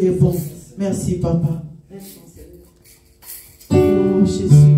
est bon. Merci, Papa. Oh, Jésus.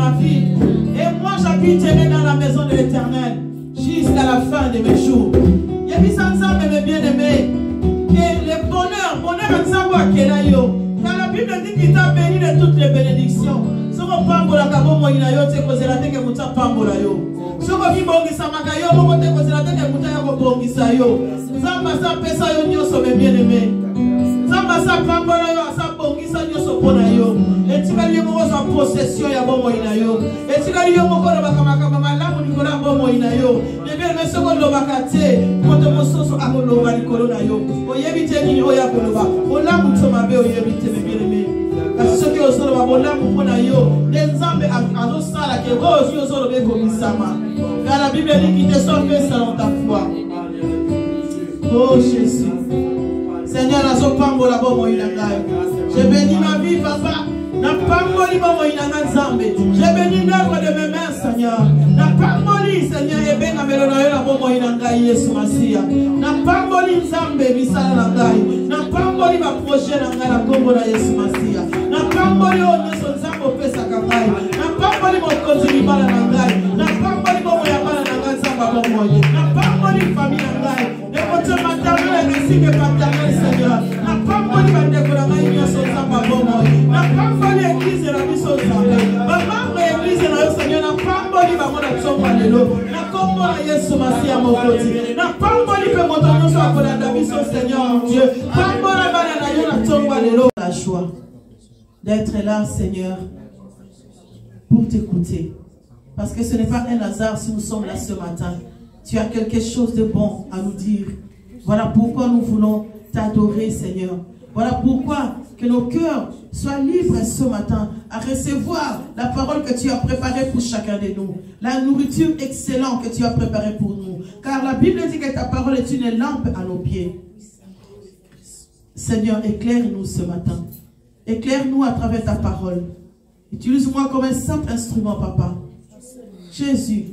ma vie. Et moi, j'habiterai dans la maison de l'Éternel jusqu'à la fin de mes jours. Il y a mes bien-aimés. Et le bonheur car la Bible dit qu'il t'a béni de toutes les bénédictions. Ce qu'on parle de la cabane, c'est que c'est la tête que vous avez parlé. Ce qu'on dit, c'est que c'est la tête que vous avez parlé. Zamba sa pesa yo nyoso bien-aimé. Zamba sa pambola yo sa bongisa nyoso pona yo. Etikali yo mo sa possession ya bomo ina yo. Etikali yo mo ko lo bakamaka malamu nikola bomo ina yo. Bien mais ce ko lo bakate moto mososo akolo ba nikolo na yo. Oyebite ni oya koloba. Olamu to mabe oyebite bien-aimé. Kasi soki osolo ba bolamu pona yo. Nzambe azo sala ke go osi osolo be komisama. Car la Bible dit qu'il te sauve selon ta foi. Oh Jésus. Seigneur, je bénis ma vie, papa. Je bénis l'œuvre de mes mains, Seigneur. Seigneur, et bien, la bomo inanga Yesu Masia. Na pamboli nzambe misala na ngai. Na pamboli ba projet na ngai la kombo na Yesu Masia. Na pamboli onyeso nzambe opesa ka ngai. Na pamboli mokonzi libala na ngai. Na pamboli bomo ya bala na ngai nzamba bomo. Na pamboli famille na ngai. De côté maternel ainsi que paternel, Seigneur. Na pamboli ba ndeko na ngai nyoso nzamba bomo. Na pamboli église na biso nzambe. Ba membre église na yo Seigneur. Na pamboli ba mona tsomba lelo. Na kombo na Yesu Masia mokoti. Na pamboli pe moto nyoso akola na biso Seigneur mon Dieu. Pamboli bana na yo na tsomba lelo. La joie d'être là, Seigneur, pour t'écouter. Parce que ce n'est pas un hasard si nous sommes là ce matin. Tu as quelque chose de bon à nous dire. Voilà pourquoi nous voulons t'adorer, Seigneur. Voilà pourquoi que nos cœurs soient libres ce matin à recevoir la parole que tu as préparée pour chacun de nous. La nourriture excellente que tu as préparée pour nous. Car la Bible dit que ta parole est une lampe à nos pieds. Seigneur, éclaire-nous ce matin. Éclaire-nous à travers ta parole. Utilise-moi comme un simple instrument, Papa. Jésus,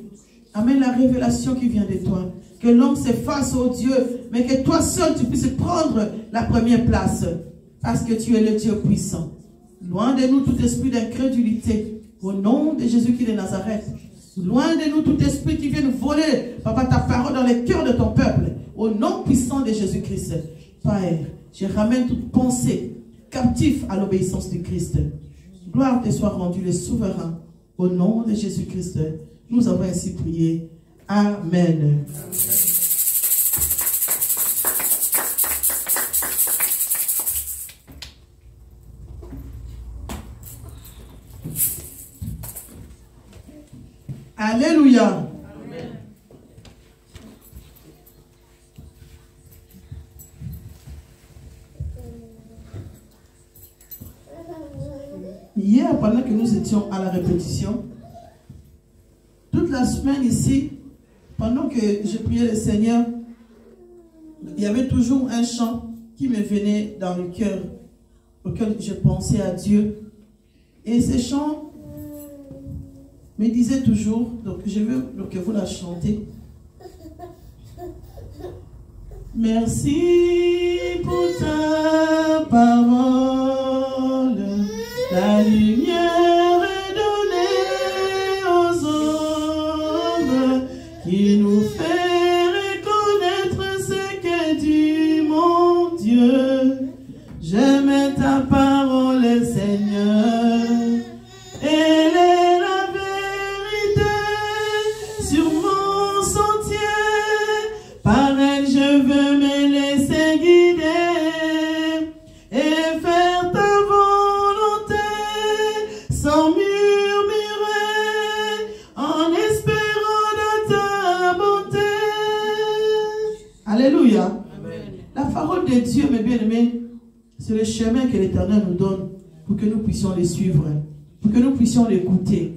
amène la révélation qui vient de toi. Que l'homme s'efface, oh Dieu, mais que toi seul tu puisses prendre la première place. Parce que tu es le Dieu puissant. Loin de nous tout esprit d'incrédulité. Au nom de Jésus-Christ de Nazareth. Loin de nous tout esprit qui vient nous voler, Papa, ta parole dans les cœurs de ton peuple. Au nom puissant de Jésus-Christ. Père, je ramène toute pensée captif à l'obéissance du Christ. Gloire te soit rendue, le souverain. Au nom de Jésus-Christ, nous avons ainsi prié. Amen. Alléluia. Hier, pendant que nous étions à la répétition, toute la semaine ici, pendant que je priais le Seigneur, il y avait toujours un chant qui me venait dans le cœur, auquel je pensais à Dieu. Et ce chant me disait toujours, donc je veux que vous la chantez. Merci pour ta parole, la lumière est donnée aux hommes qui nous fait reconnaître ce qu'est dit mon Dieu. J'aime ta parole, Seigneur. Elle est la vérité sur mon sentier. Par elle je veux me laisser guider et faire ta volonté sans murmurer, en espérant de ta bonté. Alléluia. Amen. La parole de Dieu, mes bien-aimés, c'est le chemin que l'Éternel nous donne pour que nous puissions les suivre, pour que nous puissions l'écouter.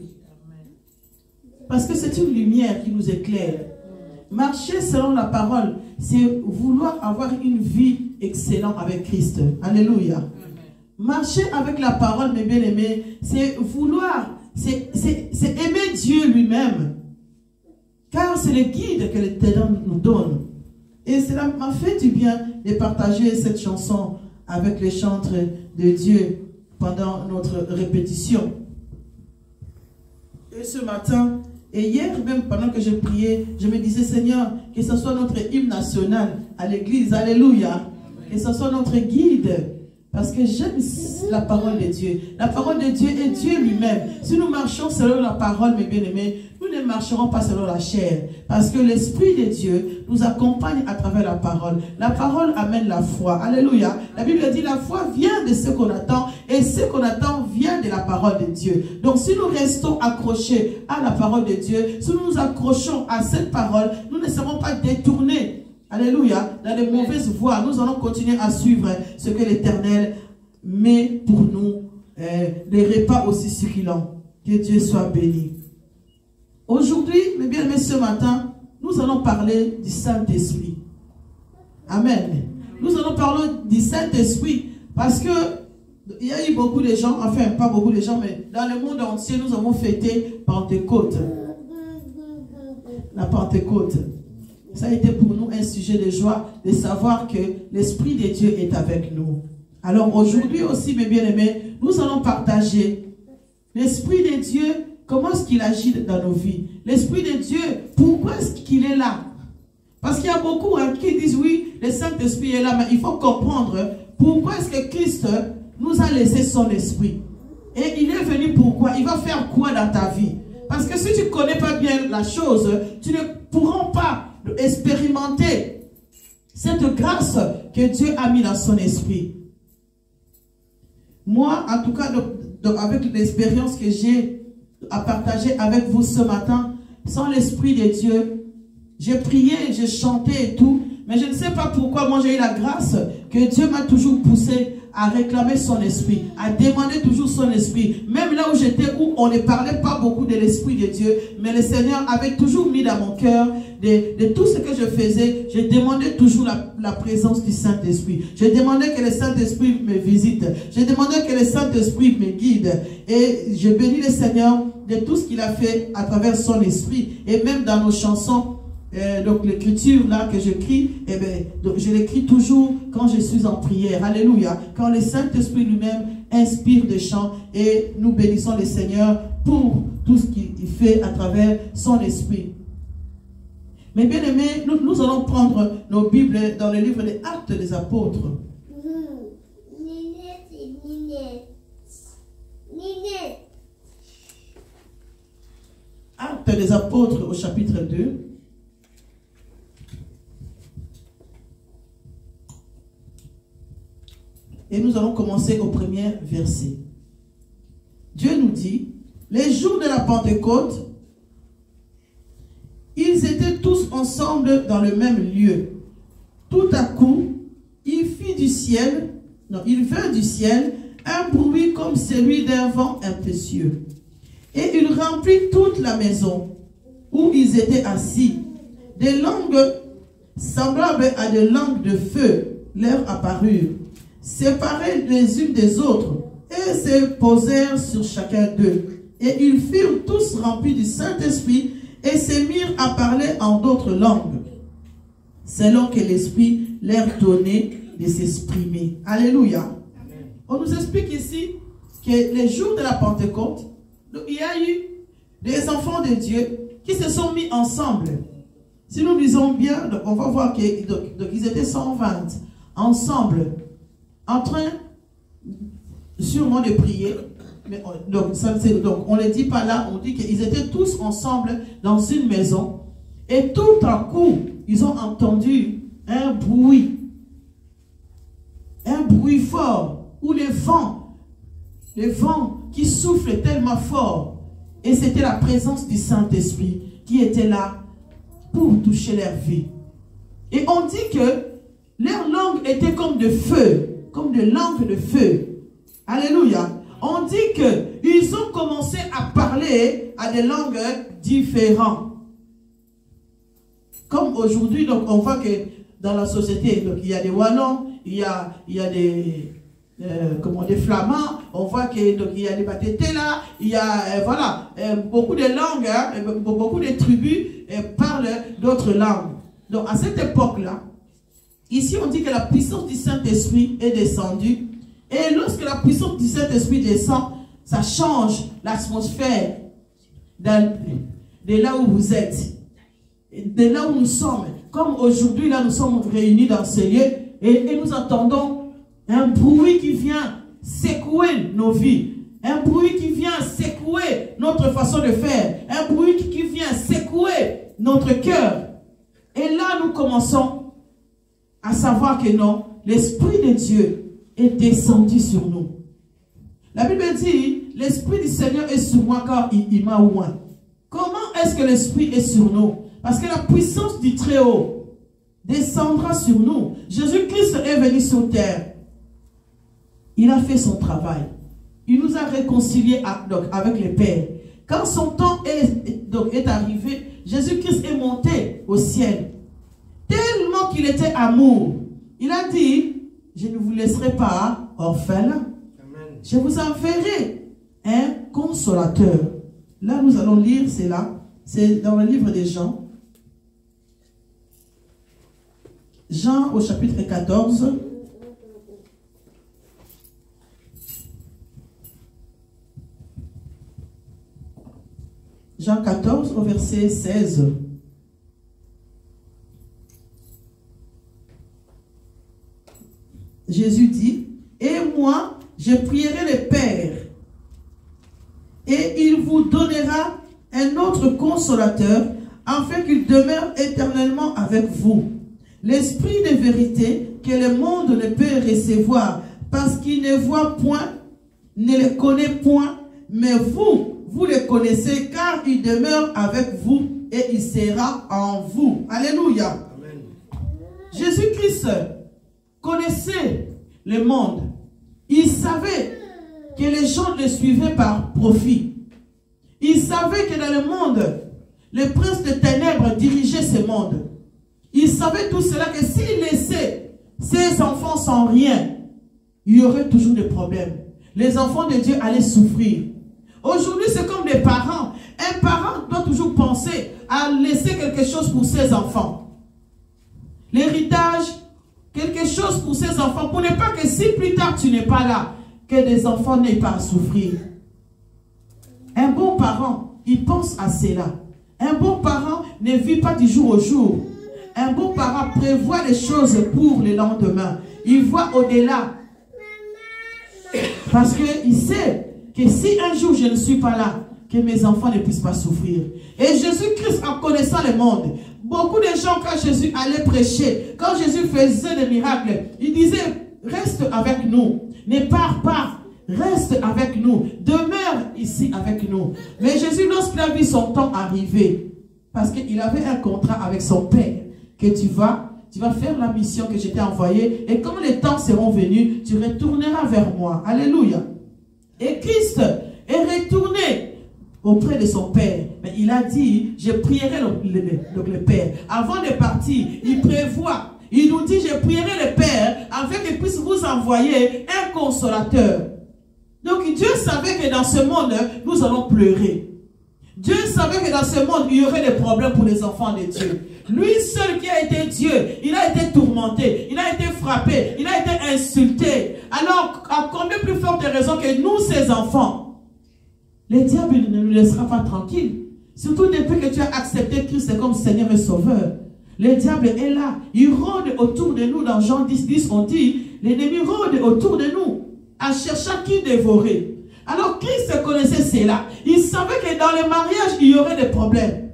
Parce que c'est une lumière qui nous éclaire. Marcher selon la parole, c'est vouloir avoir une vie excellente avec Christ. Alléluia. Marcher avec la parole, mes bien-aimés, c'est vouloir, c'est aimer Dieu lui-même. Car c'est le guide que l'Éternel nous donne. Et cela m'a fait du bien de partager cette chanson avec les chantres de Dieu pendant notre répétition. Et ce matin, et hier même pendant que je priais, je me disais, Seigneur, que ce soit notre hymne national à l'église, alléluia, que ce soit notre guide, parce que j'aime la parole de Dieu. La parole de Dieu est Dieu lui-même. Si nous marchons selon la parole, mes bien-aimés, nous ne marcherons pas selon la chair, parce que l'Esprit de Dieu nous accompagne à travers la parole. La parole amène la foi, alléluia. La Bible dit, la foi vient de ce qu'on attend, et ce qu'on attend vient de la parole de Dieu. Donc si nous restons accrochés à la parole de Dieu, si nous nous accrochons à cette parole, nous ne serons pas détournés, alléluia, dans les mauvaises voies. Nous allons continuer à suivre ce que l'Éternel met pour nous, des repas aussi succulents. Que Dieu soit béni. Aujourd'hui, mes bien-aimés, ce matin, nous allons parler du Saint-Esprit. Amen. Nous allons parler du Saint-Esprit parce que il y a eu beaucoup de gens, enfin pas beaucoup de gens, mais dans le monde entier, nous avons fêté Pentecôte. La Pentecôte. Ça a été pour nous un sujet de joie de savoir que l'Esprit de Dieu est avec nous. Alors aujourd'hui aussi, mes bien-aimés, nous allons partager l'Esprit de Dieu, comment est-ce qu'il agit dans nos vies. L'Esprit de Dieu, pourquoi est-ce qu'il est là? Parce qu'il y a beaucoup qui disent oui, le Saint-Esprit est là, mais il faut comprendre pourquoi est-ce que Christ nous a laissé son Esprit. Et il est venu pourquoi? Il va faire quoi dans ta vie? Parce que si tu ne connais pas bien la chose, tu ne pourras pas expérimenter cette grâce que Dieu a mis dans son esprit. Moi, en tout cas, avec l'expérience que j'ai à partager avec vous ce matin, sans l'Esprit de Dieu, j'ai prié, j'ai chanté et tout, mais je ne sais pas pourquoi moi j'ai eu la grâce que Dieu m'a toujours poussé à réclamer son esprit, à demander toujours son esprit. Même là où j'étais, où on ne parlait pas beaucoup de l'Esprit de Dieu, mais le Seigneur avait toujours mis dans mon cœur de tout ce que je faisais, je demandais toujours la présence du Saint-Esprit. Je demandais que le Saint-Esprit me visite. Je demandais que le Saint-Esprit me guide. Et je bénis le Seigneur de tout ce qu'il a fait à travers son esprit. Et même dans nos chansons, donc l'écriture là que j'écris, je l'écris toujours quand je suis en prière. Alléluia. Quand le Saint-Esprit lui-même inspire des chants, et nous bénissons le Seigneur pour tout ce qu'il fait à travers son esprit. Mais bien aimés, nous allons prendre nos Bibles dans le livre des Actes des Apôtres. Actes des Apôtres au chapitre 2. Et nous allons commencer au premier verset. Dieu nous dit, les jours de la Pentecôte, ils étaient tous ensemble dans le même lieu. Tout à coup, il vint du ciel un bruit comme celui d'un vent impétueux. Et il remplit toute la maison où ils étaient assis. Des langues semblables à des langues de feu leur apparurent, séparées les unes des autres, et se posèrent sur chacun d'eux. Et ils furent tous remplis du Saint-Esprit et se mirent à parler en d'autres langues, selon que l'Esprit leur donnait de s'exprimer. Alléluia. Amen. On nous explique ici que les jours de la Pentecôte, il y a eu des enfants de Dieu qui se sont mis ensemble. Si nous lisons bien, donc on va voir qu'ils étaient 120 ensemble, en train sûrement de prier. Mais donc on ne le dit pas là, on dit qu'ils étaient tous ensemble dans une maison. Et tout à coup, ils ont entendu un bruit fort, où le vent qui souffle tellement fort. Et c'était la présence du Saint-Esprit qui était là pour toucher leur vie. Et on dit que leur langue était comme de feu, comme de langue de feu. Alléluia. On dit qu'ils ont commencé à parler à des langues différentes. Comme aujourd'hui, donc on voit que dans la société, donc, il y a des Wallons, il y a des Flamands, on voit que donc, il y a des Batétés là, il y a voilà, beaucoup de langues, beaucoup de tribus parlent d'autres langues. Donc à cette époque-là, ici on dit que la puissance du Saint-Esprit est descendue. Et lorsque la puissance du Saint-Esprit descend, ça change l'atmosphère. de là où vous êtes, de là où nous sommes. Comme aujourd'hui, là, nous sommes réunis dans ce lieu et nous entendons un bruit qui vient secouer nos vies. Un bruit qui vient secouer notre façon de faire. Un bruit qui vient secouer notre cœur. Et là, nous commençons à savoir que non, l'Esprit de Dieu est descendu sur nous. La Bible dit, l'Esprit du Seigneur est sur moi car il m'a oint. Comment est-ce que l'Esprit est sur nous? Parce que la puissance du Très-Haut descendra sur nous. Jésus-Christ est venu sur terre. Il a fait son travail. Il nous a réconciliés avec le Père. Quand son temps est arrivé, Jésus-Christ est monté au ciel. Tellement qu'il était amour. Il a dit, je ne vous laisserai pas orphelins. Je vous enverrai un consolateur. Là, nous allons lire cela. C'est dans le livre de Jean. Jean au chapitre 14. Jean 14 au verset 16. Jésus dit, et moi, je prierai le Père, et il vous donnera un autre consolateur, afin qu'il demeure éternellement avec vous. L'Esprit de vérité que le monde ne peut recevoir, parce qu'il ne voit point, ne le connaît point, mais vous le connaissez, car il demeure avec vous, et il sera en vous. Alléluia. Amen. Jésus-Christ connaissait le monde. Il savait que les gens le suivaient par profit. Il savait que dans le monde, le prince de ténèbres dirigeait ce monde. Il savait tout cela, que s'il laissait ses enfants sans rien, il y aurait toujours des problèmes. Les enfants de Dieu allaient souffrir. Aujourd'hui, c'est comme des parents. Un parent doit toujours penser à laisser quelque chose pour ses enfants. L'héritage, quelque chose pour ses enfants, pour ne pas que si plus tard tu n'es pas là, que des enfants n'aient pas à souffrir. Un bon parent, il pense à cela. Un bon parent ne vit pas du jour au jour. Un bon parent prévoit les choses pour le lendemain. Il voit au-delà. Parce qu'il sait que si un jour je ne suis pas là, que mes enfants ne puissent pas souffrir. Et Jésus-Christ, en connaissant le monde, beaucoup de gens, quand Jésus allait prêcher, quand Jésus faisait des miracles, il disait, reste avec nous, ne pars pas, reste avec nous, demeure ici avec nous. Mais Jésus, lorsqu'il a vu son temps arriver, parce qu'il avait un contrat avec son Père, que tu vas faire la mission que je t'ai envoyée, et quand les temps seront venus, tu retourneras vers moi. Alléluia. Et Christ est retourné auprès de son Père. Mais il a dit, je prierai le Père. Avant de partir, il prévoit. Il nous dit, je prierai le Père afin qu'il puisse vous envoyer un consolateur. Donc Dieu savait que dans ce monde, nous allons pleurer. Dieu savait que dans ce monde, il y aurait des problèmes pour les enfants de Dieu. Lui seul qui a été Dieu, il a été tourmenté, il a été frappé, il a été insulté. Alors, à combien plus forte raison que nous, ses enfants, le diable ne nous laissera pas tranquilles. Surtout depuis que tu as accepté Christ comme Seigneur et Sauveur. Le diable est là. Il rôde autour de nous. Dans Jean 10, on dit, l'ennemi rôde autour de nous, à chercher qui dévorer. Alors Christ connaissait cela. Il savait que dans les mariages, il y aurait des problèmes.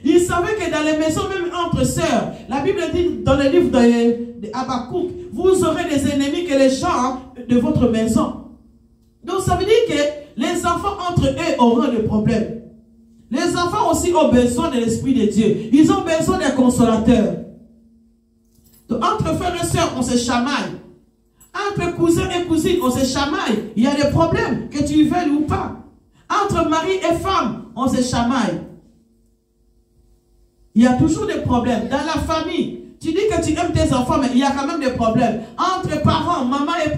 Il savait que dans les maisons, même entre sœurs, la Bible dit dans le livre de Habakkuk, vous aurez des ennemis que les gens de votre maison. Donc ça veut dire que les enfants entre eux auront des problèmes. Les enfants aussi ont besoin de l'Esprit de Dieu. Ils ont besoin d'un consolateur. Donc entre frères et sœurs, on se chamaille. Entre cousins et cousines, on se chamaille. Il y a des problèmes, que tu veuilles ou pas. Entre mari et femme, on se chamaille. Il y a toujours des problèmes. Dans la famille, tu dis que tu aimes tes enfants, mais il y a quand même des problèmes. Entre parents, maman et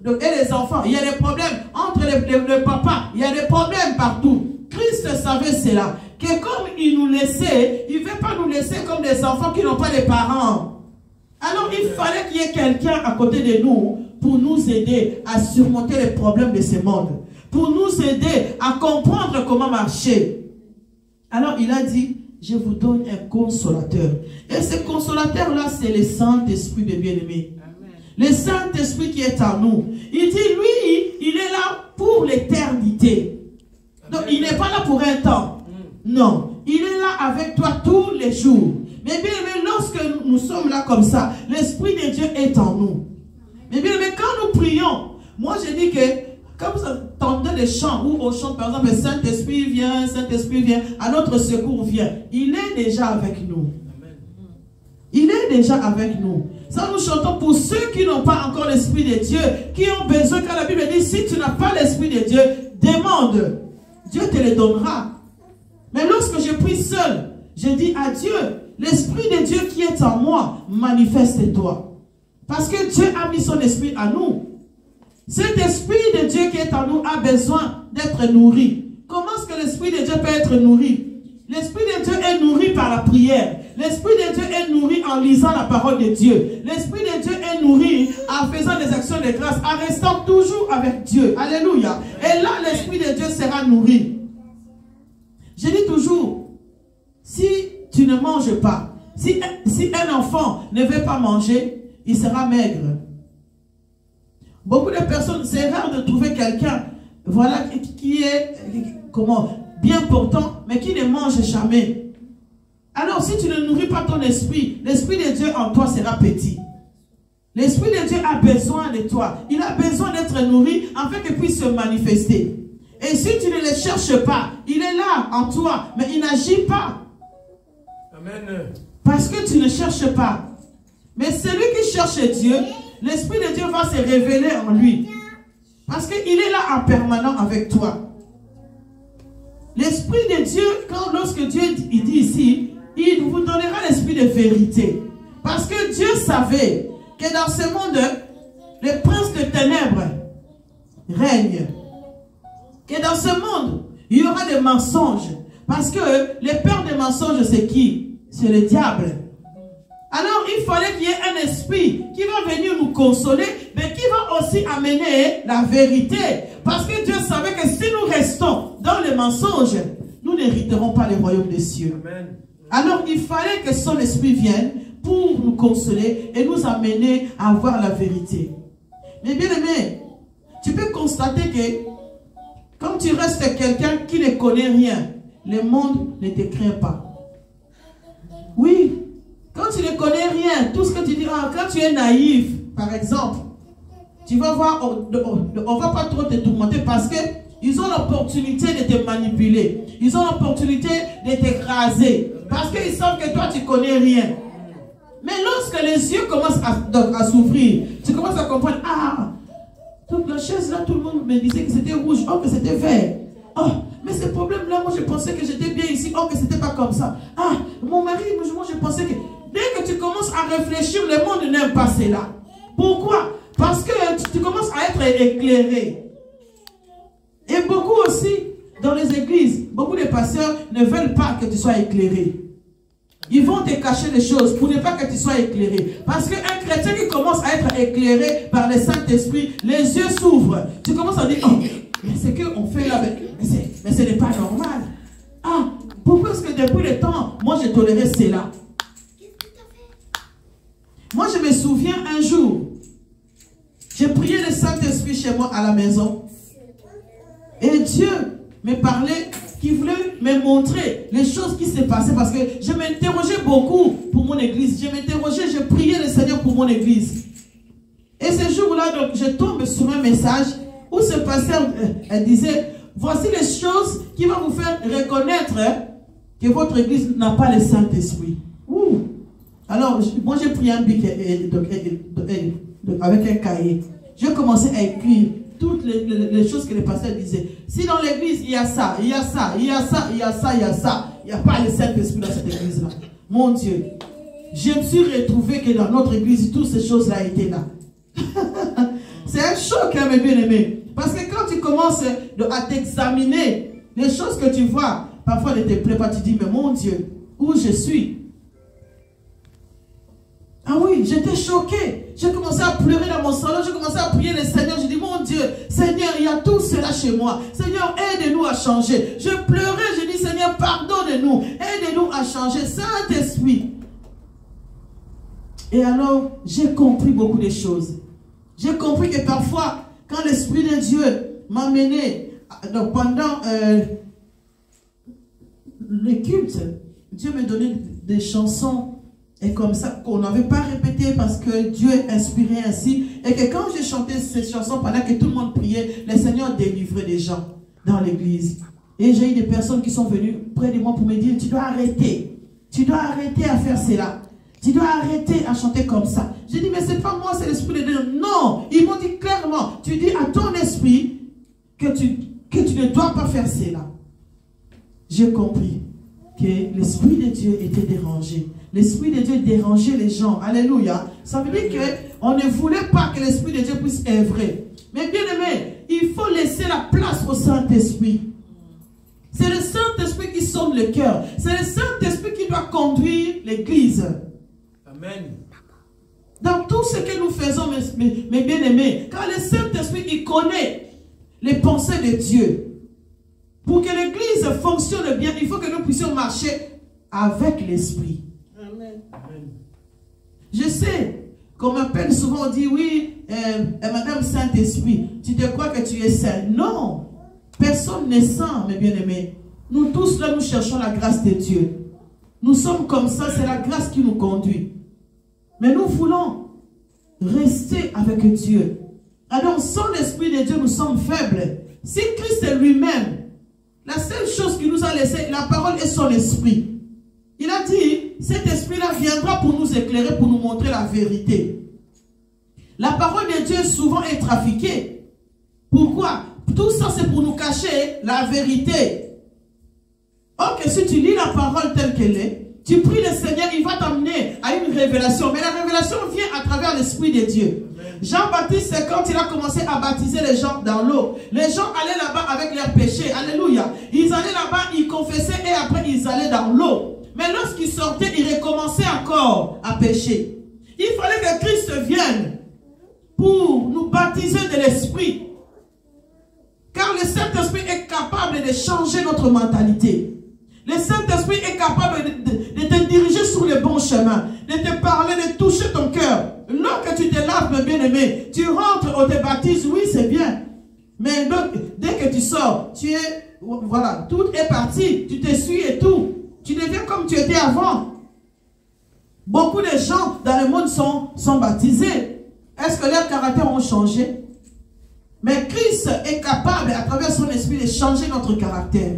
les enfants, il y a des problèmes. Entre le papa, il y a des problèmes partout. Christ savait cela. Que comme il nous laissait, il ne veut pas nous laisser comme des enfants qui n'ont pas de parents. Alors il fallait qu'il y ait quelqu'un à côté de nous pour nous aider à surmonter les problèmes de ce monde. pour nous aider à comprendre comment marcher. Alors il a dit, je vous donne un consolateur. Et ce consolateur-là, c'est le Saint-Esprit de bien-aimés. Le Saint-Esprit qui est en nous. Il dit, lui, il est là pour l'éternité. Donc, il n'est pas là pour un temps. Non. Il est là avec toi tous les jours. Mais bien aimé, lorsque nous sommes là comme ça, l'Esprit de Dieu est en nous. Mais bien aimé, quand nous prions, moi je dis que, quand vous entendez les chants, où on chante par exemple, Saint-Esprit vient, à notre secours vient. Il est déjà avec nous. Il est déjà avec nous. Ça, nous chantons pour ceux qui n'ont pas encore l'Esprit de Dieu, qui ont besoin, quand la Bible dit, si tu n'as pas l'Esprit de Dieu, demande. Dieu te le donnera. Mais lorsque je prie seul, je dis à Dieu, l'Esprit de Dieu qui est en moi, manifeste-toi. Parce que Dieu a mis son Esprit à nous. Cet Esprit de Dieu qui est en nous a besoin d'être nourri. Comment est-ce que l'Esprit de Dieu peut être nourri? L'Esprit de Dieu est nourri par la prière. L'Esprit de Dieu est nourri en lisant la parole de Dieu. L'Esprit de Dieu est nourri en faisant des actions de grâce, en restant toujours avec Dieu. Alléluia. Et là, l'Esprit de Dieu sera nourri. Je dis toujours, si tu ne manges pas, si un enfant ne veut pas manger, il sera maigre. Beaucoup de personnes, c'est rare de trouver quelqu'un, voilà, qui est, bien portant, mais qui ne mange jamais. Alors, si tu ne nourris pas ton esprit, l'Esprit de Dieu en toi sera petit. L'Esprit de Dieu a besoin de toi. Il a besoin d'être nourri afin qu'il puisse se manifester. Et si tu ne le cherches pas, il est là en toi, mais il n'agit pas. Amen. Parce que tu ne cherches pas. Mais celui qui cherche Dieu, l'Esprit de Dieu va se révéler en lui. Parce qu'il est là en permanent avec toi. L'Esprit de Dieu, lorsque Dieu il dit ici, il vous donnera l'esprit de vérité. Parce que Dieu savait que dans ce monde, le prince de ténèbres règne. Que dans ce monde, il y aura des mensonges. Parce que le père des mensonges, c'est qui? C'est le diable. Alors, il fallait qu'il y ait un esprit qui va venir nous consoler, mais qui va aussi amener la vérité. Parce que Dieu savait que si nous restons dans les mensonges, nous n'hériterons pas le royaume des cieux. Amen. Alors, il fallait que son esprit vienne pour nous consoler et nous amener à voir la vérité. Mais bien aimé, tu peux constater que quand tu restes quelqu'un qui ne connaît rien, le monde ne te craint pas. Oui. Quand tu ne connais rien, tout ce que tu dis, quand tu es naïf, par exemple, tu vas voir, on ne va pas trop te tourmenter parce qu'ils ont l'opportunité de te manipuler. Ils ont l'opportunité de t'écraser. Parce qu'ils savent que toi, tu ne connais rien. Mais lorsque les yeux commencent à s'ouvrir, tu commences à comprendre, donc la chaise là, tout le monde me disait que c'était rouge, que c'était vert. Mais ce problème-là, moi je pensais que j'étais bien ici, que c'était pas comme ça. Mon mari, moi je pensais que... Dès que tu commences à réfléchir, le monde n'aime pas cela. Pourquoi? Parce que tu commences à être éclairé. Et beaucoup aussi, dans les églises, beaucoup de pasteurs ne veulent pas que tu sois éclairé. Ils vont te cacher les choses pour ne pas que tu sois éclairé. Parce qu'un chrétien qui commence à être éclairé par le Saint-Esprit, les yeux s'ouvrent. Tu commences à dire, mais ce qu'on fait là, mais ce n'est pas normal. Pourquoi est-ce que depuis le temps, moi j'ai toléré cela? Moi, je me souviens un jour, j'ai prié le Saint-Esprit chez moi à la maison. Et Dieu me parlait, qu'il voulait me montrer les choses qui se passaient. Parce que je m'interrogeais beaucoup pour mon église. Je m'interrogeais, je priais le Seigneur pour mon église. Et ce jour-là, donc, je tombe sur un message où ce pasteur disait, voici les choses qui vont vous faire reconnaître que votre église n'a pas le Saint-Esprit. Alors, moi j'ai pris un bic avec un cahier. J'ai commencé à écrire toutes les choses que le pasteur disait. Si dans l'église il y a ça, il y a ça, il y a ça, il y a ça, il y a ça, il n'y a pas le Saint-Esprit dans cette église-là. Mon Dieu, je me suis retrouvé que dans notre église, toutes ces choses-là étaient là. C'est un choc, mes bien-aimés. Parce que quand tu commences à t'examiner, les choses que tu vois, parfois ne te plaît pas, tu dis, mais mon Dieu, où je suis? Ah oui, j'étais choquée. J'ai commencé à pleurer dans mon salon. J'ai commencé à prier le Seigneur. J'ai dit, mon Dieu, Seigneur, il y a tout cela chez moi. Seigneur, aide-nous à changer. Je pleurais, j'ai dit, Seigneur, pardonne-nous. Aide-nous à changer. Saint-Esprit. Et alors, j'ai compris beaucoup de choses. J'ai compris que parfois, quand l'Esprit de Dieu m'a mené pendant le culte, Dieu me donnait des chansons et comme ça qu'on n'avait pas répété parce que Dieu inspirait ainsi. Et que quand j'ai chanté ces chansons pendant que tout le monde priait, le Seigneur délivrait des gens dans l'église. Et j'ai eu des personnes qui sont venues près de moi pour me dire, tu dois arrêter. Tu dois arrêter à faire cela. Tu dois arrêter à chanter comme ça. J'ai dit, mais c'est pas moi, c'est l'Esprit de Dieu. Non, ils m'ont dit clairement, tu dis à ton esprit que tu ne dois pas faire cela. J'ai compris que l'Esprit de Dieu était dérangé. L'Esprit de Dieu dérangeait les gens. Alléluia. Ça veut dire qu'on ne voulait pas que l'Esprit de Dieu puisse œuvrer. Mais bien aimé, il faut laisser la place au Saint-Esprit. C'est le Saint-Esprit qui sonne le cœur. C'est le Saint-Esprit qui doit conduire l'Église. Amen. Dans tout ce que nous faisons, mes bien-aimés, quand le Saint-Esprit, il connaît les pensées de Dieu. Pour que l'Église fonctionne bien, il faut que nous puissions marcher avec l'Esprit. Amen. Je sais qu'on m'appelle souvent, on dit oui, Madame Saint-Esprit, tu te crois que tu es saint? Non, personne n'est saint, mes bien-aimés. Nous tous là, nous cherchons la grâce de Dieu. Nous sommes comme ça, c'est la grâce qui nous conduit. Mais nous voulons rester avec Dieu. Alors, sans l'Esprit de Dieu, nous sommes faibles. Si Christ est lui-même, la seule chose qu'il nous a laissé, la parole est son esprit. Il a dit, cet esprit-là viendra pour nous éclairer, pour nous montrer la vérité. La parole de Dieu souvent est trafiquée. Pourquoi? Tout ça, c'est pour nous cacher la vérité. Or que si tu lis la parole telle qu'elle est, tu pries le Seigneur, il va t'amener à une révélation. Mais la révélation vient à travers l'Esprit de Dieu. Jean-Baptiste, c'est quand il a commencé à baptiser les gens dans l'eau. Les gens allaient là-bas avec leurs péchés. Alléluia. Ils allaient là-bas, ils confessaient et après ils allaient dans l'eau. Mais lorsqu'ils sortaient, ils recommençaient encore à pécher. Il fallait que Christ vienne pour nous baptiser de l'Esprit. Car le Saint-Esprit est capable de changer notre mentalité. Le Saint-Esprit est capable de te diriger sur le bon chemin, de te parler, de toucher ton cœur. Lorsque tu te laves, mon bien-aimé, tu rentres, on te baptise, oui, c'est bien. Mais dès que tu sors, tu es, voilà, tout est parti, tu t'essuies et tout. Tu deviens comme tu étais avant. Beaucoup de gens dans le monde sont baptisés. Est-ce que leurs caractères ont changé? Mais Christ est capable, à travers son esprit, de changer notre caractère.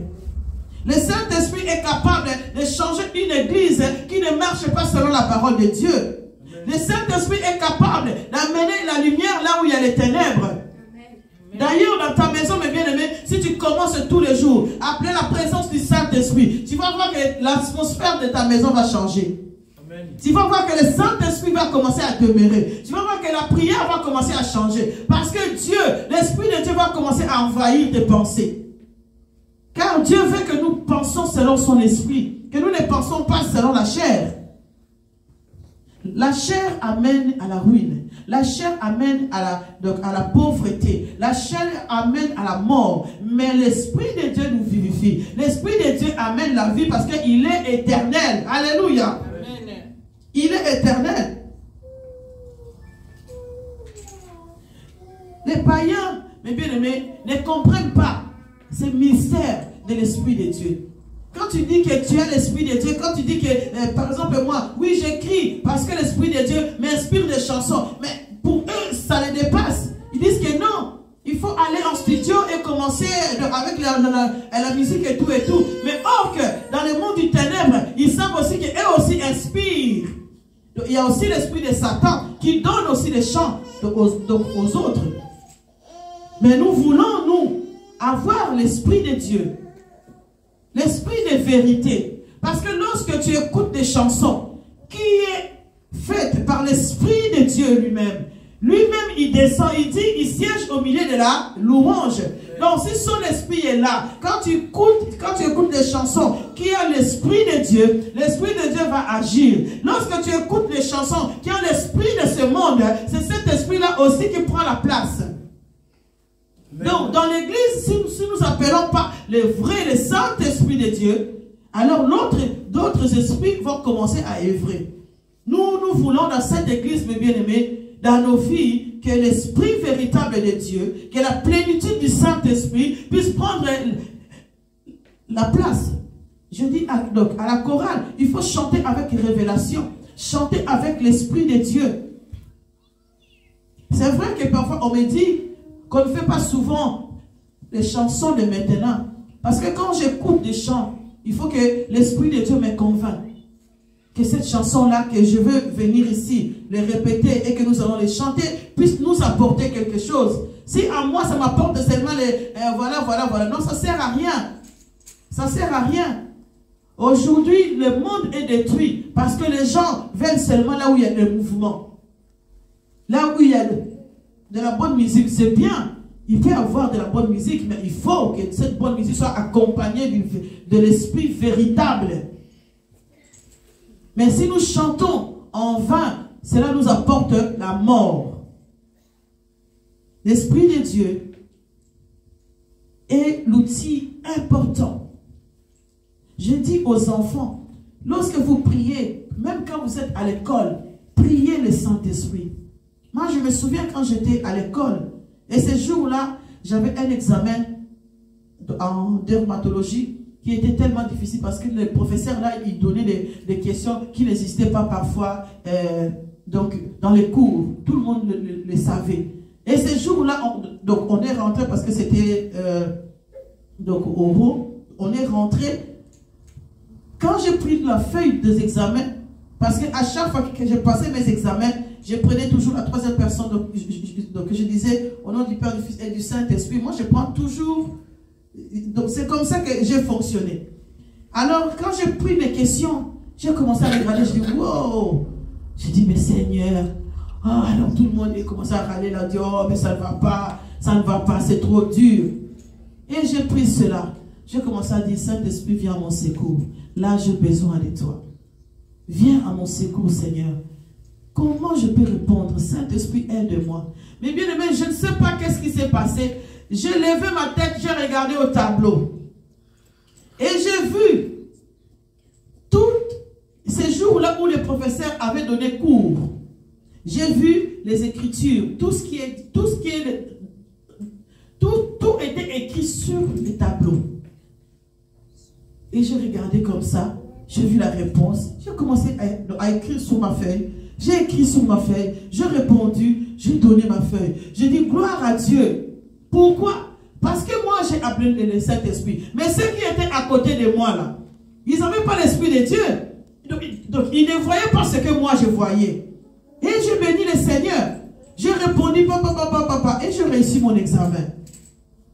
Le Saint-Esprit est capable de changer une église qui ne marche pas selon la parole de Dieu. Le Saint-Esprit est capable d'amener la lumière là où il y a les ténèbres. D'ailleurs, dans ta maison, mes bien-aimés, si tu commences tous les jours à appeler la présence du Saint-Esprit, tu vas voir que l'atmosphère de ta maison va changer. Amen. Tu vas voir que le Saint-Esprit va commencer à demeurer. Tu vas voir que la prière va commencer à changer. Parce que Dieu, l'Esprit de Dieu va commencer à envahir tes pensées. Car Dieu veut que nous pensions selon son esprit, que nous ne pensons pas selon la chair. La chair amène à la ruine. La chair amène à la pauvreté. La chair amène à la mort. Mais l'Esprit de Dieu nous vivifie. L'Esprit de Dieu amène la vie parce qu'il est éternel. Alléluia. Amen. Il est éternel. Les païens, mes bien-aimés, ne comprennent pas ce mystère de l'Esprit de Dieu. Quand tu dis que tu as l'Esprit de Dieu, quand tu dis que, par exemple, moi, oui, j'écris parce que l'Esprit de Dieu m'inspire des chansons, mais pour eux, ça les dépasse. Ils disent que non, il faut aller en studio et commencer avec la musique et tout et tout. Mais or que dans le monde du ténèbre, ils savent aussi qu'eux aussi inspirent. Il y a aussi l'esprit de Satan qui donne aussi les chants aux autres. Mais nous voulons, nous, avoir l'Esprit de Dieu. L'esprit de vérité. Parce que lorsque tu écoutes des chansons qui est faite par l'Esprit de Dieu lui-même, il descend, il dit, il siège au milieu de la louange. Donc si son esprit est là, quand tu écoutes des chansons qui ont l'esprit de Dieu va agir. Lorsque tu écoutes des chansons qui ont l'esprit de ce monde, c'est cet esprit-là aussi qui prend la place. Donc dans l'église, si nous appelons pas le vrai, le Saint-Esprit de Dieu, alors d'autres esprits vont commencer à œuvrer. Nous voulons dans cette église, mes bien-aimés, dans nos vies, que l'esprit véritable de Dieu, que la plénitude du Saint-Esprit puisse prendre la place. Je dis donc à la chorale, il faut chanter avec révélation, chanter avec l'esprit de Dieu. C'est vrai que parfois on me dit qu'on ne fait pas souvent les chansons de maintenant. Parce que quand j'écoute des chants, il faut que l'esprit de Dieu me convainc que cette chanson-là, que je veux venir ici, les répéter et que nous allons les chanter, puisse nous apporter quelque chose. Si à moi, ça m'apporte seulement les voilà. Non, ça ne sert à rien. Ça ne sert à rien. Aujourd'hui, le monde est détruit parce que les gens veulent seulement là où il y a le mouvement. Là où il y a de la bonne musique, c'est bien. Il peut y avoir de la bonne musique, mais il faut que cette bonne musique soit accompagnée de l'esprit véritable. Mais si nous chantons en vain, cela nous apporte la mort. L'Esprit de Dieu est l'outil important. Je dis aux enfants, lorsque vous priez, même quand vous êtes à l'école, priez le Saint-Esprit. Moi, je me souviens quand j'étais à l'école, et ce jour-là, j'avais un examen en dermatologie qui était tellement difficile parce que le professeur là, il donnait des questions qui n'existaient pas parfois donc, dans les cours. Tout le monde le savait. Et ce jour-là, on est rentré parce que c'était donc oraux. On est rentré. Quand j'ai pris la feuille des examens, parce qu'à chaque fois que j'ai passé mes examens, je prenais toujours la troisième personne, donc je disais au nom du Père, du Fils et du Saint-Esprit. Moi, je prends toujours. Donc, c'est comme ça que j'ai fonctionné. Alors, quand j'ai pris mes questions, j'ai commencé à regarder. Je dis, wow! J'ai dit, mais Seigneur, alors tout le monde est commencé à râler là, dit, oh, mais ça ne va pas, c'est trop dur. Et j'ai pris cela. J'ai commencé à dire, Saint-Esprit, viens à mon secours. Là, j'ai besoin de toi. Viens à mon secours, Seigneur. Comment je peux répondre? Saint-Esprit, aide-moi. Mais bien aimé, je ne sais pas qu'est-ce qui s'est passé. J'ai levé ma tête, j'ai regardé au tableau. Et j'ai vu tous ces jours-là où le professeur avait donné cours. J'ai vu les écritures, tout était écrit sur les tableaux. Et j'ai regardé comme ça, j'ai vu la réponse. J'ai commencé à écrire sur ma feuille. J'ai écrit sur ma feuille, j'ai répondu, j'ai donné ma feuille. J'ai dit gloire à Dieu. Pourquoi? Parce que moi j'ai appelé le Saint-Esprit. Mais ceux qui étaient à côté de moi là, ils n'avaient pas l'Esprit de Dieu. Donc ils ne voyaient pas ce que moi je voyais. Et je bénis le Seigneur. J'ai répondu papa et j'ai réussi mon examen.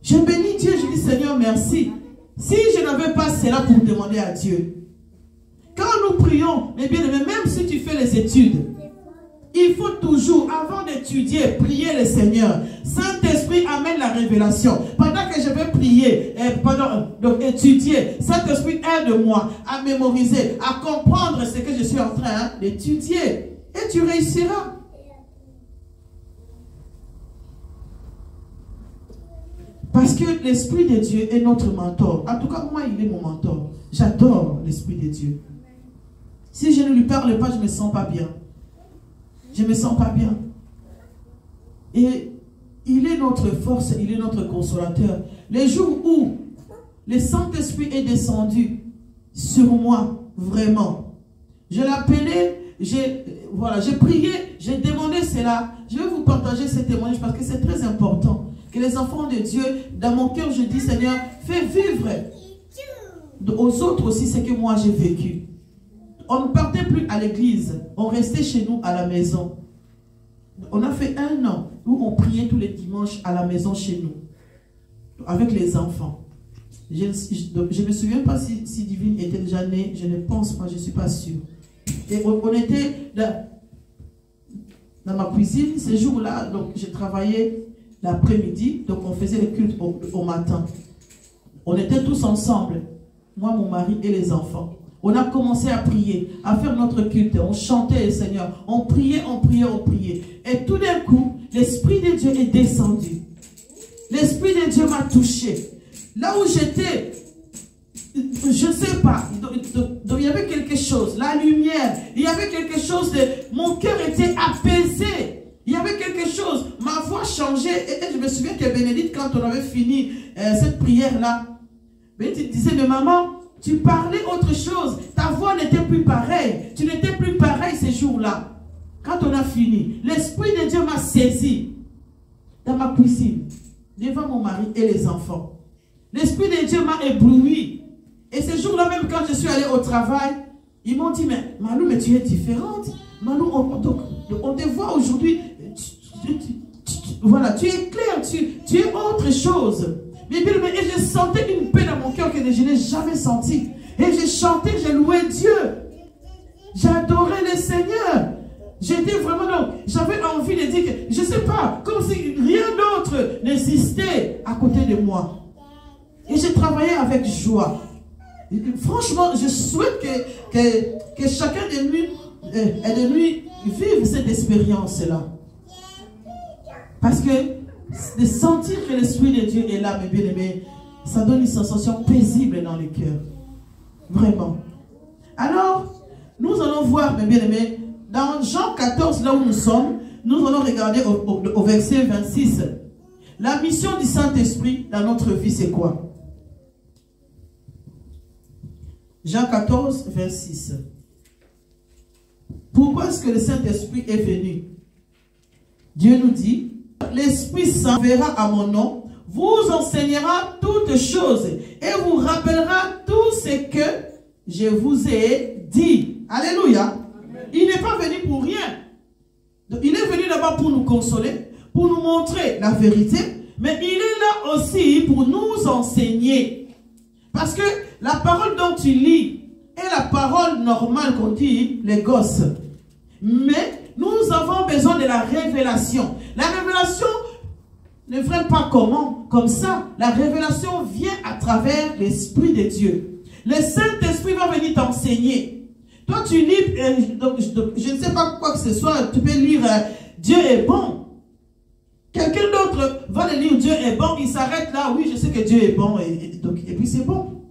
J'ai béni Dieu, je dis Seigneur merci. Si je n'avais pas cela pour demander à Dieu. Quand nous prions, mais bien aimé, même si tu fais les études, il faut toujours, avant d'étudier, prier le Seigneur. Saint-Esprit amène la révélation. Pendant que je vais prier, donc étudier, Saint-Esprit aide-moi à mémoriser, à comprendre ce que je suis en train d'étudier. Et tu réussiras. Parce que l'Esprit de Dieu est notre mentor. En tout cas, moi, il est mon mentor. J'adore l'Esprit de Dieu. Si je ne lui parle pas, je ne me sens pas bien. Je ne me sens pas bien. Et il est notre force, il est notre consolateur. Les jours où le Saint-Esprit est descendu sur moi, vraiment, je l'appelais, j'ai prié, j'ai demandé cela. Je vais vous partager ce témoignage parce que c'est très important. Que les enfants de Dieu, dans mon cœur, je dis, Seigneur, fais vivre aux autres aussi ce que moi j'ai vécu. On ne partait plus à l'église, on restait chez nous à la maison. On a fait 1 an où on priait tous les dimanches à la maison chez nous, avec les enfants. Je ne me souviens pas si Divine était déjà née, je ne pense pas, je ne suis pas sûre. Et on était dans ma cuisine, ces jours-là, donc j'ai travaillé l'après-midi, donc on faisait le culte au matin. On était tous ensemble, moi, mon mari et les enfants. On a commencé à prier, à faire notre culte. On chantait le Seigneur. On priait, on priait, on priait. Et tout d'un coup, l'Esprit de Dieu est descendu. L'Esprit de Dieu m'a touché. Là où j'étais, je ne sais pas. Donc, il y avait quelque chose, la lumière. Il y avait quelque chose de... Mon cœur était apaisé. Il y avait quelque chose. Ma voix changeait. Et je me souviens que Bénédicte, quand on avait fini cette prière-là, Bénédicte disait, mais maman, tu parlais autre chose. Ta voix n'était plus pareille. Tu n'étais plus pareil ces jours-là. Quand on a fini, l'Esprit de Dieu m'a saisi dans ma cuisine, devant mon mari et les enfants. L'Esprit de Dieu m'a ébloui. Et ces jours-là, même quand je suis allée au travail, ils m'ont dit, mais Malou, mais tu es différente. Malou, on te voit aujourd'hui. Voilà, tu es claire, tu es autre chose. Et je sentais une paix dans mon cœur que je n'ai jamais senti. Et j'ai chanté, j'ai loué Dieu. J'adorais le Seigneur. J'étais vraiment donc, j'avais envie de dire que, je ne sais pas, comme si rien d'autre n'existait à côté de moi. Et j'ai travaillé avec joie. Et franchement, je souhaite que chacun de nous vive cette expérience-là. Parce que de sentir que l'Esprit de Dieu est là, mes bien-aimés, ça donne une sensation paisible dans le cœur. Vraiment. Alors, nous allons voir, mes bien-aimés, dans Jean 14, là où nous sommes, nous allons regarder au verset 26. La mission du Saint-Esprit dans notre vie, c'est quoi? Jean 14, 26. Pourquoi est-ce que le Saint-Esprit est venu? Dieu nous dit, l'Esprit Saint verra à mon nom, vous enseignera toutes choses et vous rappellera tout ce que je vous ai dit. Alléluia. Amen. Il n'est pas venu pour rien. Donc, il est venu d'abord pour nous consoler, pour nous montrer la vérité, mais il est là aussi pour nous enseigner. Parce que la parole dont tu lis est la parole normale qu'on dit, les gosses. Mais nous avons besoin de la révélation. La révélation ne vient pas comme ça. La révélation vient à travers l'Esprit de Dieu. Le Saint-Esprit va venir t'enseigner. Toi, tu lis, je ne sais pas quoi que ce soit, tu peux lire Dieu est bon. Quelqu'un d'autre va le lire Dieu est bon, il s'arrête là, oui, je sais que Dieu est bon, et puis c'est bon.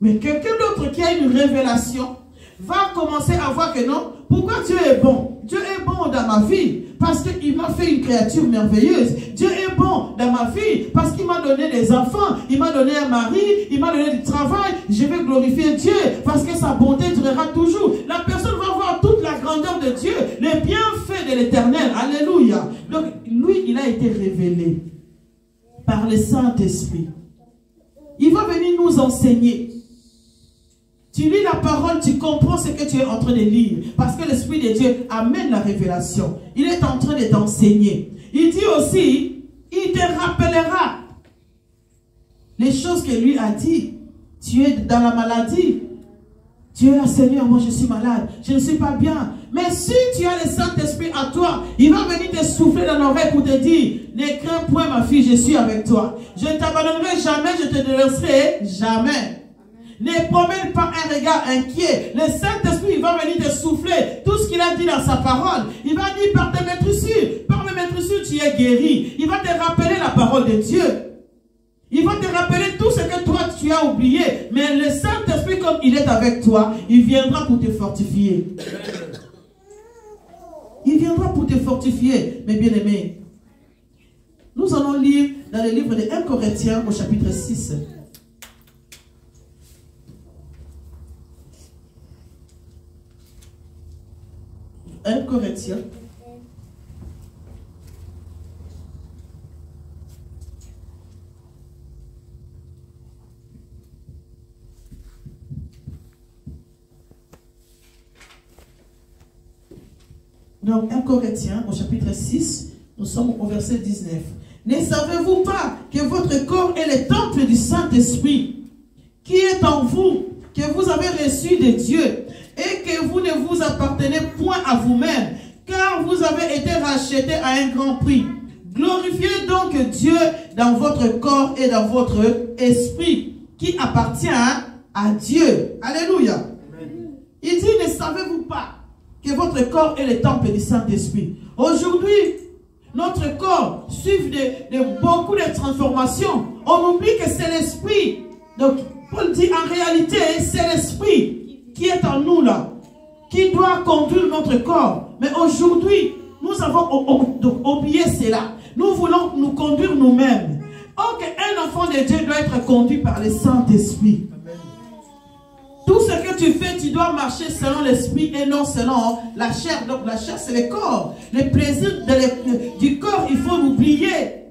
Mais quelqu'un d'autre qui a une révélation va commencer à voir que non, pourquoi Dieu est bon? Dieu est bon dans ma vie parce qu'il m'a fait une créature merveilleuse. Dieu est bon dans ma vie parce qu'il m'a donné des enfants, il m'a donné un mari, il m'a donné du travail. Je vais glorifier Dieu parce que sa bonté durera toujours. La personne va voir toute la grandeur de Dieu, les bienfaits de l'Éternel. Alléluia. Donc lui, il a été révélé par le Saint-Esprit. Il va venir nous enseigner. Tu lis la parole, tu comprends ce que tu es en train de lire. Parce que l'Esprit de Dieu amène la révélation. Il est en train de t'enseigner. Il dit aussi, il te rappellera les choses que lui a dit. Tu es dans la maladie. Tu es là, Seigneur, moi je suis malade. Je ne suis pas bien. Mais si tu as le Saint-Esprit à toi, il va venir te souffler dans l'oreille pour te dire, ne crains point ma fille, je suis avec toi. Je ne t'abandonnerai jamais, je te délaisserai jamais. Ne promène pas un regard inquiet. Le Saint-Esprit va venir te souffler tout ce qu'il a dit dans sa parole. Il va dire par tes maîtrissures, tu es guéri. Il va te rappeler la parole de Dieu. Il va te rappeler tout ce que toi tu as oublié. Mais le Saint-Esprit, comme il est avec toi, il viendra pour te fortifier. Il viendra pour te fortifier, mes bien-aimés. Nous allons lire dans le livre de 1 Corinthiens au chapitre 6. 1 Corinthiens. Donc 1 Corinthiens au chapitre 6, nous sommes au verset 19. Ne savez-vous pas que votre corps est le temple du Saint-Esprit qui est en vous, que vous avez reçu de Dieu, et que vous ne vous appartenez point à vous-même, car vous avez été rachetés à un grand prix. Glorifiez donc Dieu dans votre corps et dans votre esprit, qui appartient à Dieu. Alléluia. Amen. Il dit, ne savez-vous pas que votre corps est le temple du Saint-Esprit? Aujourd'hui, notre corps suit de beaucoup de transformations. On oublie que c'est l'esprit. Donc, Paul dit, en réalité, c'est l'esprit qui est en nous là, qui doit conduire notre corps. Mais aujourd'hui, nous avons oublié cela. Nous voulons nous conduire nous-mêmes. Or, qu'un enfant de Dieu doit être conduit par le Saint-Esprit. Tout ce que tu fais, tu dois marcher selon l'esprit et non selon la chair. Donc la chair, c'est le corps. Les plaisirs du corps, il faut l'oublier.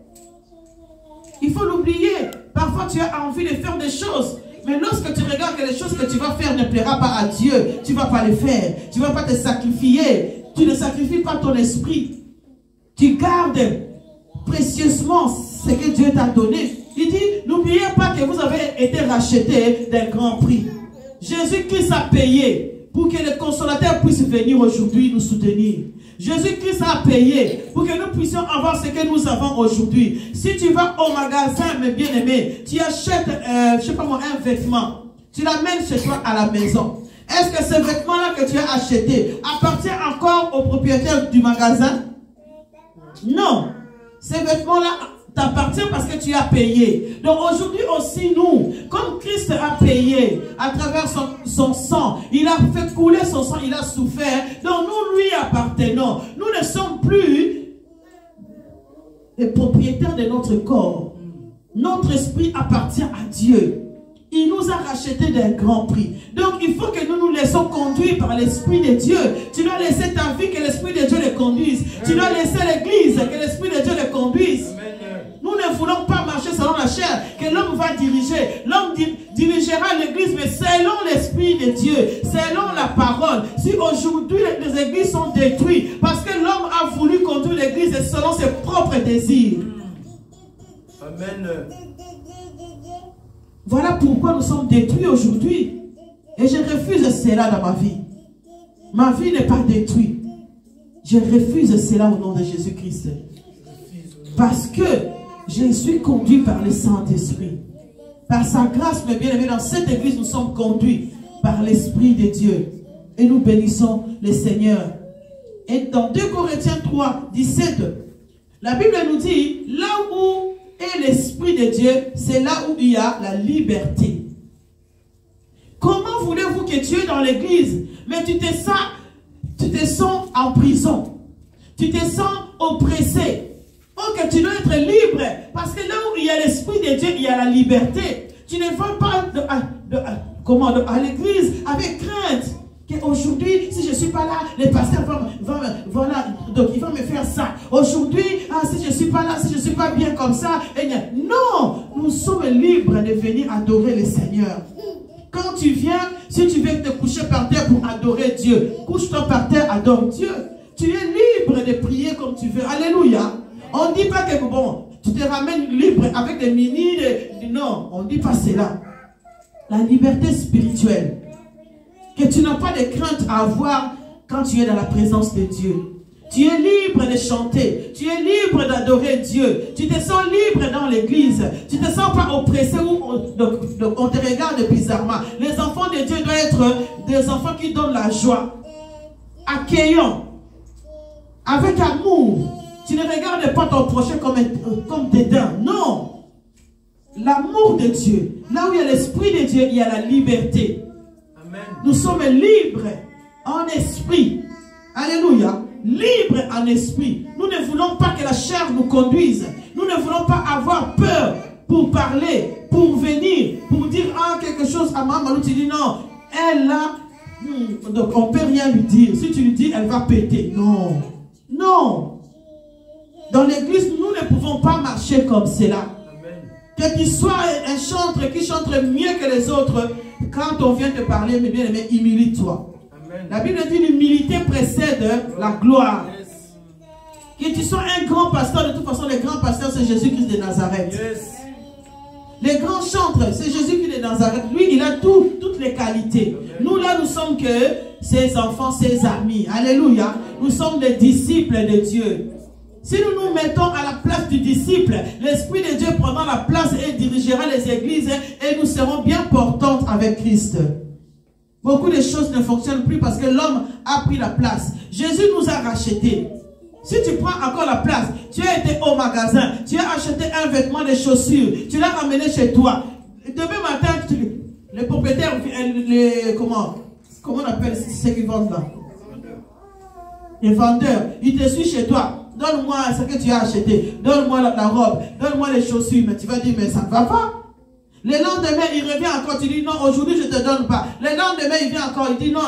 Il faut l'oublier. Parfois, tu as envie de faire des choses. Mais lorsque tu regardes que les choses que tu vas faire ne plaira pas à Dieu, tu ne vas pas les faire. Tu ne vas pas te sacrifier. Tu ne sacrifies pas ton esprit. Tu gardes précieusement ce que Dieu t'a donné. Il dit, n'oubliez pas que vous avez été racheté d'un grand prix. Jésus-Christ a payé pour que le consolateur puisse venir aujourd'hui nous soutenir. Jésus-Christ a payé pour que nous puissions avoir ce que nous avons aujourd'hui. Si tu vas au magasin, mes bien-aimés, tu achètes, je sais pas moi, un vêtement. Tu l'amènes chez toi à la maison. Est-ce que ce vêtement-là que tu as acheté appartient encore au propriétaire du magasin? Non. Ces vêtements-là t'appartient parce que tu as payé. Donc aujourd'hui aussi nous, comme Christ a payé à travers son sang, il a fait couler son sang, il a souffert, donc nous lui appartenons. Nous ne sommes plus les propriétaires de notre corps. Notre esprit appartient à Dieu. Il nous a rachetés d'un grand prix. Donc il faut que nous nous laissons conduire par l'Esprit de Dieu. Tu dois laisser ta vie, que l'Esprit de Dieu le conduise. Tu dois laisser l'Église, que l'Esprit de Dieu le conduise. Nous ne voulons pas marcher selon la chair, que l'homme va diriger. L'homme dirigera l'Église, mais selon l'Esprit de Dieu, selon la parole. Si aujourd'hui les églises sont détruites, parce que l'homme a voulu conduire l'Église selon ses propres désirs. Amen. Voilà pourquoi nous sommes détruits aujourd'hui. Et je refuse cela dans ma vie. Ma vie n'est pas détruite. Je refuse cela au nom de Jésus-Christ. Parce que je suis conduit par le Saint-Esprit. Par sa grâce, mes bien-aimés, dans cette église, nous sommes conduits par l'Esprit de Dieu. Et nous bénissons le Seigneur. Et dans 2 Corinthiens 3, 17, la Bible nous dit, là où est l'Esprit de Dieu, c'est là où il y a la liberté. Comment voulez-vous que tu es dans l'église, mais tu te sens en prison, tu te sens oppressé? Oh, que tu dois être libre, parce que là où il y a l'Esprit de Dieu, il y a la liberté. Tu ne vas pas à l'église avec crainte. Qu'aujourd'hui, si je ne suis pas là, les pasteurs voilà, donc il va me faire ça. Aujourd'hui, si je ne suis pas là, si je ne suis pas bien comme ça, non, nous sommes libres de venir adorer le Seigneur. Quand tu viens, si tu veux te coucher par terre pour adorer Dieu, couche-toi par terre, adore Dieu. Tu es libre de prier comme tu veux. Alléluia. On ne dit pas que bon, tu te ramènes libre avec des mini, non, on ne dit pas cela. La liberté spirituelle. Que tu n'as pas de crainte à avoir quand tu es dans la présence de Dieu. Tu es libre de chanter. Tu es libre d'adorer Dieu. Tu te sens libre dans l'église. Tu ne te sens pas oppressé ou on te regarde bizarrement. Les enfants de Dieu doivent être des enfants qui donnent la joie. Accueillants. Avec amour. Tu ne regardes pas ton prochain comme dédain. Non. L'amour de Dieu. Là où il y a l'Esprit de Dieu, il y a la liberté. Nous sommes libres en esprit. Alléluia. Libres en esprit. Nous ne voulons pas que la chair nous conduise. Nous ne voulons pas avoir peur pour parler, pour venir, pour dire quelque chose à maman. Tu dis non, elle là, donc on ne peut rien lui dire. Si tu lui dis, elle va péter. Non. Non. Dans l'église, nous ne pouvons pas marcher comme cela. Que tu sois un chanteur qui chante mieux que les autres, quand on vient te parler, mes bien-aimés, humilie-toi. La Bible dit l'humilité précède la gloire. Que tu sois un grand pasteur, de toute façon, le grand pasteur, c'est Jésus-Christ de Nazareth. Les grands chantres, c'est Jésus-Christ de Nazareth. Lui, il a toutes les qualités. Nous, là, nous sommes que ses enfants, ses amis. Alléluia. Nous sommes des disciples de Dieu. Si nous nous mettons à la place du disciple, l'Esprit de Dieu prendra la place et dirigera les églises et nous serons bien portantes avec Christ. Beaucoup de choses ne fonctionnent plus parce que l'homme a pris la place. Jésus nous a rachetés. Si tu prends encore la place, tu as été au magasin, tu as acheté un vêtement, des chaussures, tu l'as ramené chez toi. Demain matin, les propriétaires, comment on appelle ceux qui vendent là? Les vendeurs, ils te suivent chez toi. Donne-moi ce que tu as acheté, donne-moi la robe, donne-moi les chaussures. Mais tu vas dire, mais ça ne va pas. Le lendemain, il revient encore, tu dis non, aujourd'hui je ne te donne pas. Le lendemain, il vient encore, il dit non,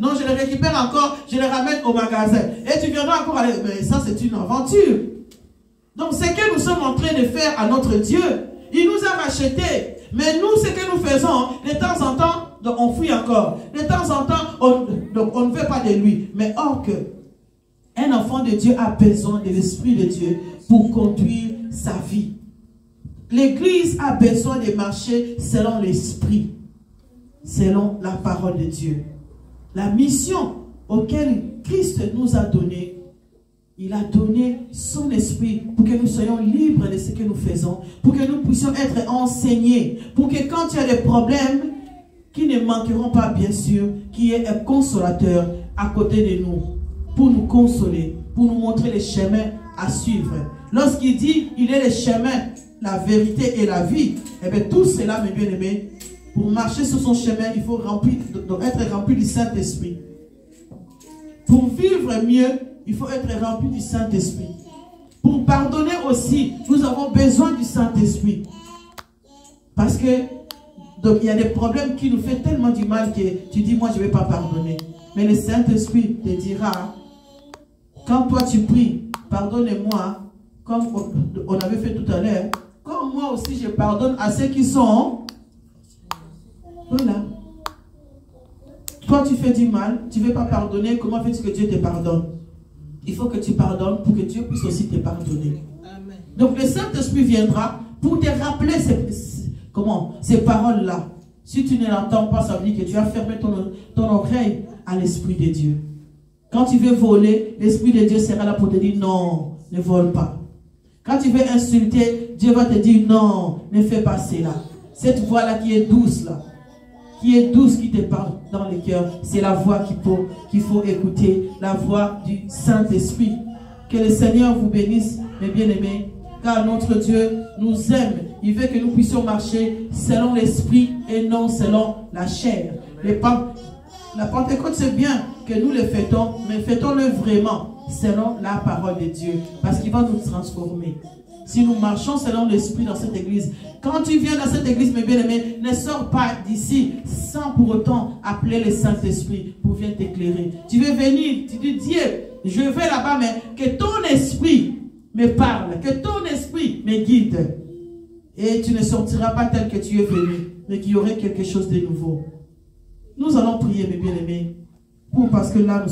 non, je les récupère encore, je les ramène au magasin. Et tu viendras encore aller, mais ça c'est une aventure. Donc ce que nous sommes en train de faire à notre Dieu, il nous a rachetés. Mais nous, ce que nous faisons, de temps en temps, donc on fuit encore. De temps en temps, on ne veut pas de lui. Mais or que un enfant de Dieu a besoin de l'Esprit de Dieu pour conduire sa vie. L'Église a besoin de marcher selon l'Esprit, selon la parole de Dieu. La mission auquel Christ nous a donné, il a donné son Esprit pour que nous soyons libres de ce que nous faisons, pour que nous puissions être enseignés, pour que quand il y a des problèmes, qui ne manqueront pas bien sûr, qu'il y ait un consolateur à côté de nous, pour nous consoler, pour nous montrer les chemins à suivre. Lorsqu'il dit, il est le chemin, la vérité et la vie, et bien tout cela, mes bien-aimés, pour marcher sur son chemin, il faut être rempli du Saint-Esprit. Pour vivre mieux, il faut être rempli du Saint-Esprit. Pour pardonner aussi, nous avons besoin du Saint-Esprit. Parce que donc, il y a des problèmes qui nous font tellement du mal que tu dis, moi je ne vais pas pardonner. Mais le Saint-Esprit te dira, quand toi tu pries, pardonnez-moi, comme on avait fait tout à l'heure, comme moi aussi je pardonne à ceux qui sont. Voilà. Toi tu fais du mal, tu ne veux pas pardonner, comment fais-tu que Dieu te pardonne? Il faut que tu pardonnes pour que Dieu puisse aussi te pardonner. Amen. Donc le Saint-Esprit viendra pour te rappeler ces paroles-là. Si tu ne l'entends pas, ça veut dire que tu as fermé ton oreille à l'Esprit de Dieu. Quand tu veux voler, l'Esprit de Dieu sera là pour te dire non, ne vole pas. Quand tu veux insulter, Dieu va te dire non, ne fais pas cela. Cette voix-là qui est douce, là, qui te parle dans le cœur, c'est la voix qu'il faut écouter, la voix du Saint-Esprit. Que le Seigneur vous bénisse, mes bien-aimés, car notre Dieu nous aime. Il veut que nous puissions marcher selon l'Esprit et non selon la chair. La Pentecôte, c'est bien que nous le fêtons, mais fêtons-le vraiment selon la parole de Dieu, parce qu'il va nous transformer. Si nous marchons selon l'Esprit dans cette église, quand tu viens dans cette église, mes bien-aimés, ne sors pas d'ici sans pour autant appeler le Saint-Esprit pour venir t'éclairer. Tu veux venir, tu dis, Dieu, je vais là-bas, mais que ton esprit me parle, que ton esprit me guide. Et tu ne sortiras pas tel que tu es venu, mais qu'il y aurait quelque chose de nouveau. Nous allons prier, mes bien-aimés, parce que là, nous